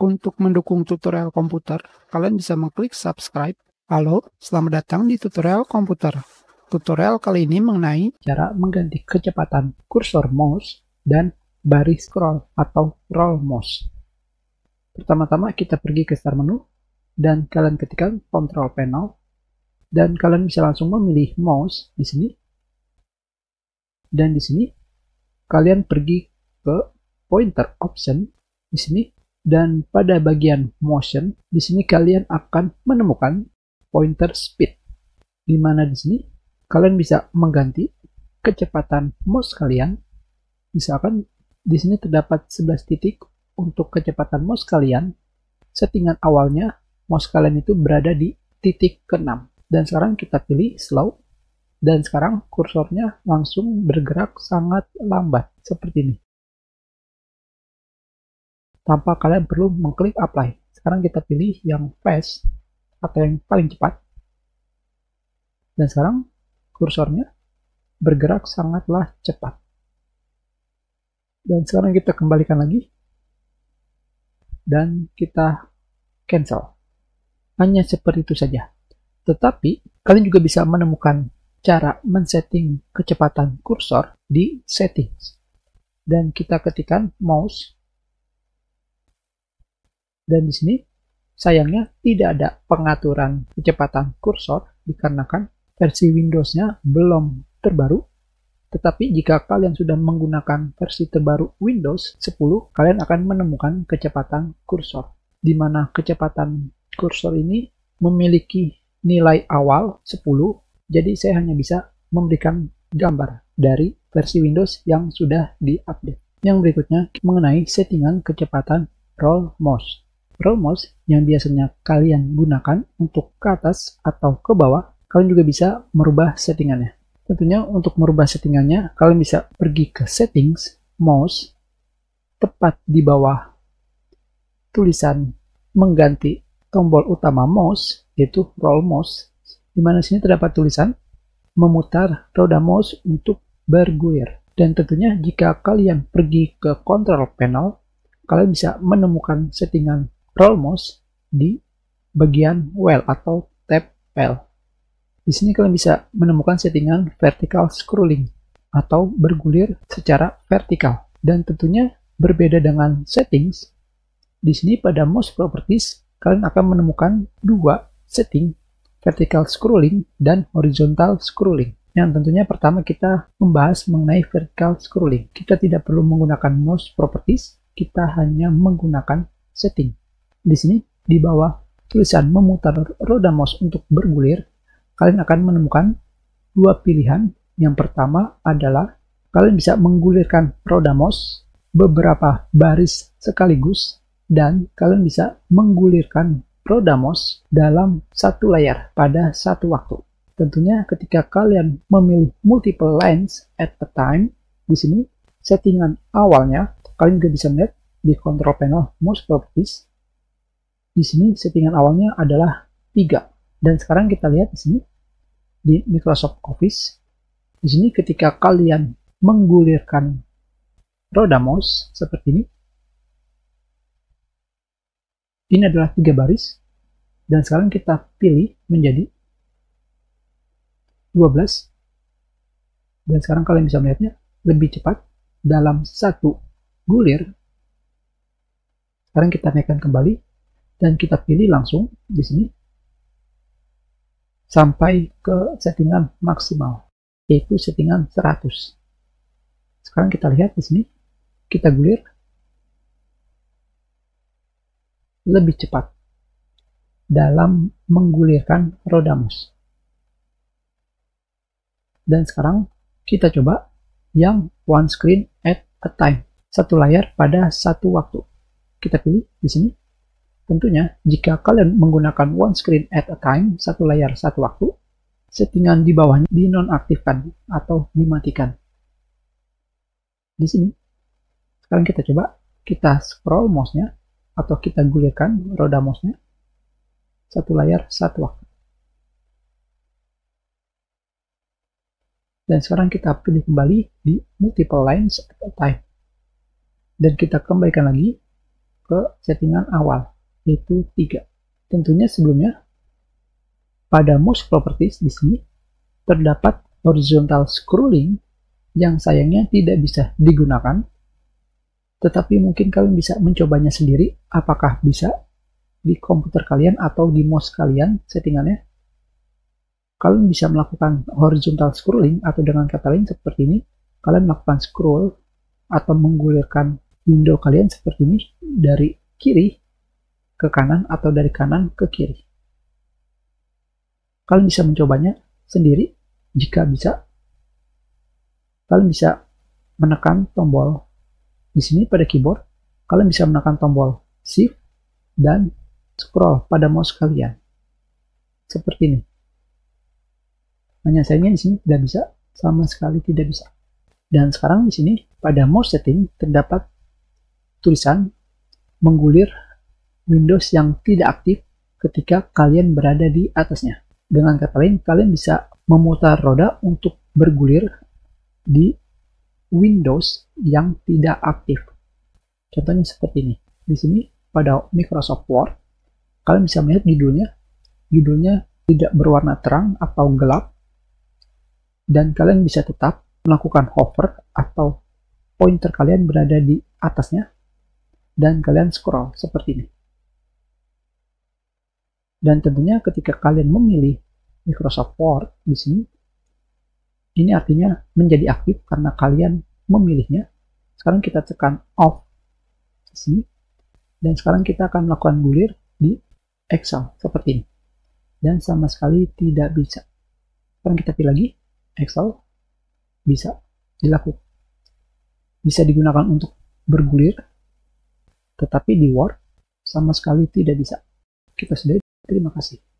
Untuk mendukung tutorial komputer, kalian bisa mengklik subscribe. Halo, selamat datang di tutorial komputer. Tutorial kali ini mengenai cara mengganti kecepatan kursor mouse dan baris scroll atau roll mouse. Pertama-tama kita pergi ke start menu dan kalian ketikkan control panel dan kalian bisa langsung memilih mouse di sini. Dan di sini kalian pergi ke pointer option di sini. Dan pada bagian motion, di sini kalian akan menemukan pointer speed, di mana di sini kalian bisa mengganti kecepatan mouse kalian. Misalkan di sini terdapat 11 titik untuk kecepatan mouse kalian. Settingan awalnya mouse kalian itu berada di titik ke-6. Dan sekarang kita pilih slow. Dan sekarang kursornya langsung bergerak sangat lambat seperti ini, tanpa kalian perlu mengklik apply. Sekarang kita pilih yang fast atau yang paling cepat. Dan sekarang kursornya bergerak sangatlah cepat. Dan sekarang kita kembalikan lagi. Dan kita cancel. Hanya seperti itu saja. Tetapi kalian juga bisa menemukan cara men-setting kecepatan kursor di settings. Dan kita ketikkan mouse. Dan di sini sayangnya tidak ada pengaturan kecepatan kursor dikarenakan versi Windows-nya belum terbaru. Tetapi jika kalian sudah menggunakan versi terbaru Windows 10, kalian akan menemukan kecepatan kursor, di mana kecepatan kursor ini memiliki nilai awal 10. Jadi saya hanya bisa memberikan gambar dari versi Windows yang sudah diupdate. Yang berikutnya mengenai settingan kecepatan roll mouse. Roll mouse yang biasanya kalian gunakan untuk ke atas atau ke bawah, kalian juga bisa merubah settingannya. Tentunya untuk merubah settingannya, kalian bisa pergi ke settings, mouse, tepat di bawah tulisan mengganti tombol utama mouse, yaitu roll mouse, di mana sini terdapat tulisan memutar roda mouse untuk bergulir. Dan tentunya jika kalian pergi ke control panel, kalian bisa menemukan settingan roll mouse di bagian wheel atau tab wheel. Di sini kalian bisa menemukan settingan vertical scrolling atau bergulir secara vertikal. Dan tentunya berbeda dengan settings, di sini pada mouse properties kalian akan menemukan dua setting, vertical scrolling dan horizontal scrolling. Yang tentunya pertama kita membahas mengenai vertical scrolling. Kita tidak perlu menggunakan mouse properties, kita hanya menggunakan setting. Di sini di bawah tulisan memutar roda mouse untuk bergulir, kalian akan menemukan dua pilihan. Yang pertama adalah kalian bisa menggulirkan roda mouse beberapa baris sekaligus, dan kalian bisa menggulirkan roda mouse dalam satu layar pada satu waktu. Tentunya ketika kalian memilih multiple lines at a time, di sini settingan awalnya kalian juga bisa melihat di control panel mouse properties. Di sini settingan awalnya adalah 3. Dan sekarang kita lihat di sini di Microsoft Office. Di sini ketika kalian menggulirkan roda mouse seperti ini adalah 3 baris. Dan sekarang kita pilih menjadi 12. Dan sekarang kalian bisa melihatnya lebih cepat dalam satu gulir. Sekarang kita naikkan kembali. Dan kita pilih langsung di sini sampai ke settingan maksimal, yaitu settingan 100. Sekarang kita lihat di sini, kita gulir lebih cepat dalam menggulirkan roda mouse. Dan sekarang kita coba yang one screen at a time, satu layar pada satu waktu. Kita pilih di sini. Tentunya, jika kalian menggunakan one screen at a time, satu layar satu waktu, settingan di bawahnya dinonaktifkan atau dimatikan. Di sini, sekarang kita coba, kita scroll mouse-nya, atau kita gulirkan roda mouse-nya, satu layar satu waktu. Dan sekarang kita pilih kembali di multiple lines at a time. Dan kita kembalikan lagi ke settingan awal, yaitu 3. Tentunya sebelumnya, pada mouse properties di sini terdapat horizontal scrolling yang sayangnya tidak bisa digunakan, tetapi mungkin kalian bisa mencobanya sendiri apakah bisa di komputer kalian atau di mouse kalian settingannya. Kalian bisa melakukan horizontal scrolling, atau dengan kata lain seperti ini, kalian melakukan scroll atau menggulirkan window kalian seperti ini dari kiri ke kanan atau dari kanan ke kiri. Kalian bisa mencobanya sendiri. Jika bisa, kalian bisa menekan tombol di sini pada keyboard. Kalian bisa menekan tombol Shift dan scroll pada mouse kalian seperti ini. Hanya sayangnya di sini tidak bisa, sama sekali tidak bisa. Dan sekarang di sini pada mouse setting terdapat tulisan menggulir Windows yang tidak aktif ketika kalian berada di atasnya. Dengan kata lain, kalian bisa memutar roda untuk bergulir di Windows yang tidak aktif. Contohnya seperti ini. Di sini pada Microsoft Word, kalian bisa melihat judulnya. Judulnya tidak berwarna terang atau gelap. Dan kalian bisa tetap melakukan hover atau pointer kalian berada di atasnya. Dan kalian scroll seperti ini. Dan tentunya ketika kalian memilih Microsoft Word di sini, ini artinya menjadi aktif karena kalian memilihnya. Sekarang kita tekan off di sini, dan sekarang kita akan melakukan gulir di Excel seperti ini, dan sama sekali tidak bisa. Sekarang kita pilih lagi Excel, bisa dilakukan, bisa digunakan untuk bergulir, tetapi di Word sama sekali tidak bisa. Kita sudah. Terima kasih.